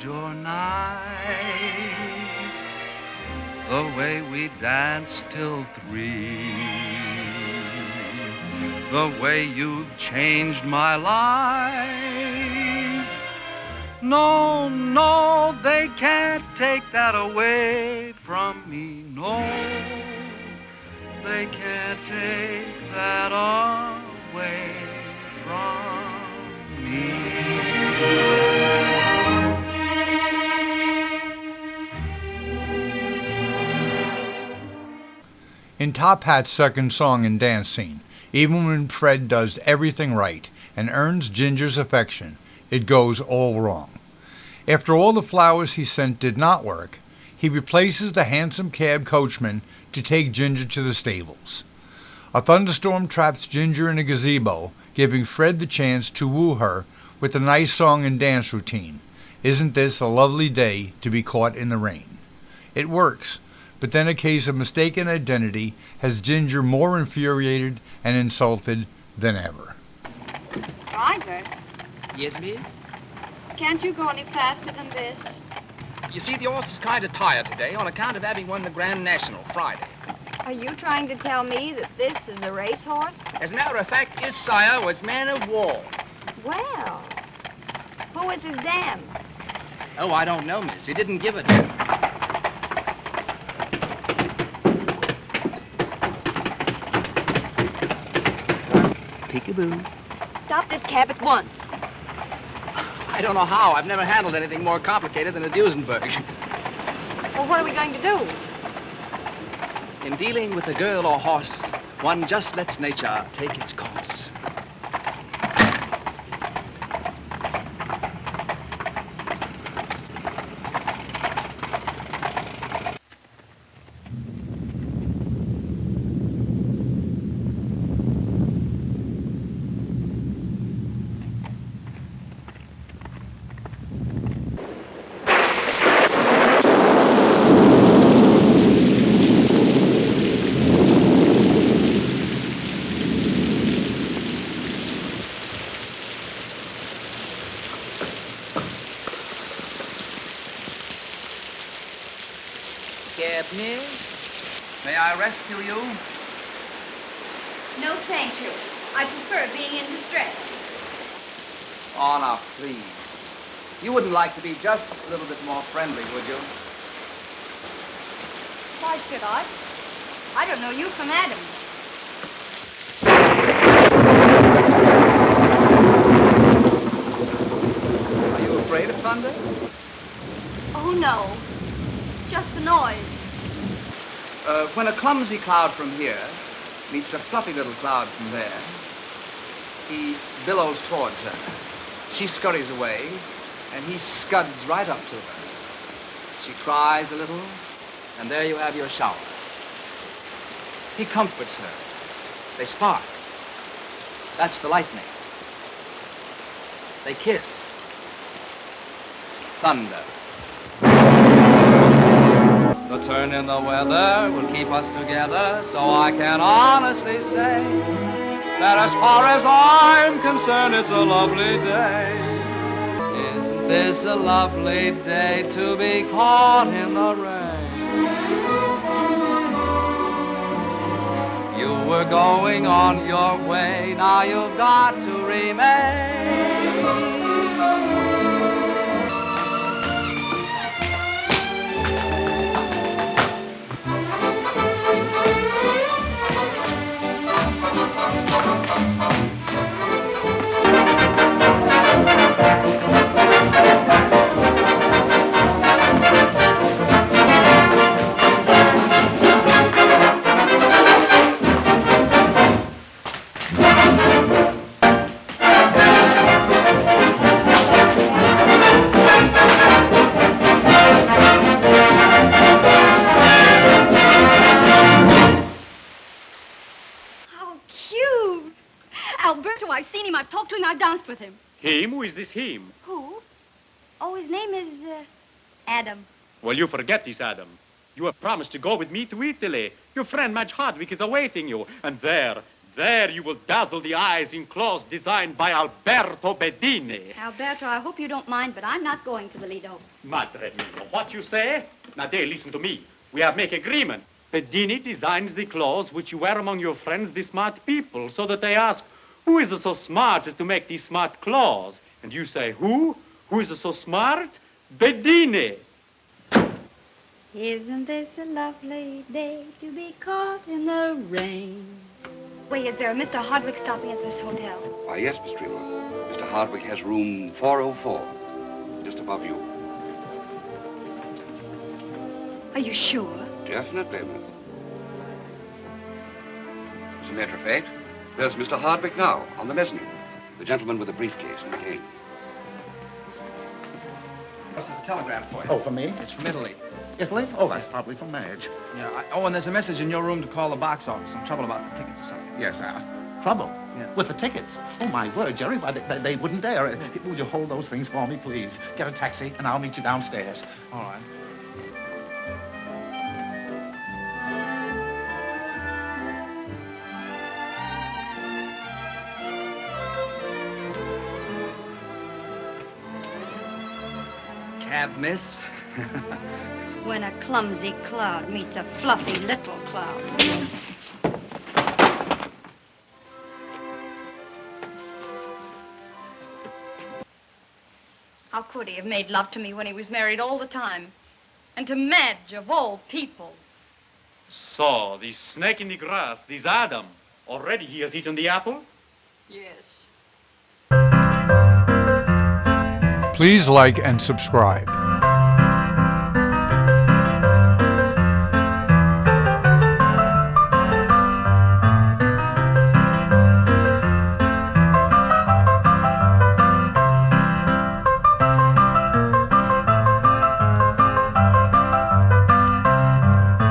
your night, the way we danced till 3, the way you've changed my life. No, no, they can't take that away from me. No, they can't take that away from me. In Top Hat's second song and dance scene, even when Fred does everything right and earns Ginger's affection, it goes all wrong. After all the flowers he sent did not work, he replaces the handsome cab coachman to take Ginger to the stables. A thunderstorm traps Ginger in a gazebo, giving Fred the chance to woo her with a nice song and dance routine. Isn't this a lovely day to be caught in the rain? It works, but then a case of mistaken identity has Ginger more infuriated and insulted than ever. Driver, Yes, miss? can't you go any faster than this? You see, the horse is kind of tired today on account of having won the Grand National Friday. Are you trying to tell me that this is a racehorse? As a matter of fact, his sire was man of war. Well, who is his dam? Oh, I don't know, miss. He didn't give it. Peekaboo. Stop this cab at once. I don't know how. I've never handled anything more complicated than a Duesenberg. Well, what are we going to do? In dealing with a girl or horse, one just lets nature take its course. Cab, miss? May I rescue you? No, thank you. I prefer being in distress. Oh, now, please. You wouldn't like to be just a little bit more friendly, would you? Why should I? I don't know you from Adam. Are you afraid of thunder? Oh, no. Just the noise. When a clumsy cloud from here meets a fluffy little cloud from there, he billows towards her. She scurries away, and he scuds right up to her. She cries a little, and there you have your shower. He comforts her. They spark. That's the lightning. They kiss. Thunder. The turn in the weather will keep us together, so I can honestly say that as far as I'm concerned, it's a lovely day. Isn't this a lovely day to be caught in the rain? You were going on your way, now you've got to remain. I've seen him. I've talked to him. I've danced with him. Him? Who is this him? Who? Oh, his name is, Adam. Well, you forget this, Adam. You have promised to go with me to Italy. Your friend Madge Hardwick is awaiting you. And there, There you will dazzle the eyes in clothes designed by Alberto Bedini. Alberto, I hope you don't mind, but I'm not going to the Lido. Madre mia, what you say? Now, dear, listen to me. We have make agreement. Bedini designs the clothes which you wear among your friends, the smart people, so that they ask, who is so smart as to make these smart clothes? And you say, who? Who is so smart? Bedini. Isn't this a lovely day to be caught in the rain? Wait, is there a Mr. Hardwick stopping at this hotel? Why, yes, Miss Trevor. Mr. Hardwick has room 404, just above you. Are you sure? Definitely, Miss. As a matter of fact, there's Mr. Hardwick now, on the mezzanine. The gentleman with the briefcase and the cane. This is a telegram for you. Oh, for me? It's from Italy. Italy? Oh, that's probably from Madge. Yeah. Oh, and there's a message in your room to call the box office. Some trouble about the tickets or something. Yes, trouble? Yeah. With the tickets? Oh, my word, Jerry, why, they wouldn't dare. Would you hold those things for me, please? Get a taxi, and I'll meet you downstairs. All right. Cab, miss? When a clumsy cloud meets a fluffy little cloud. How could he have made love to me when he was married all the time? And to Madge, of all people. So, the snake in the grass, this Adam, already he has eaten the apple? Yes. Please like and subscribe.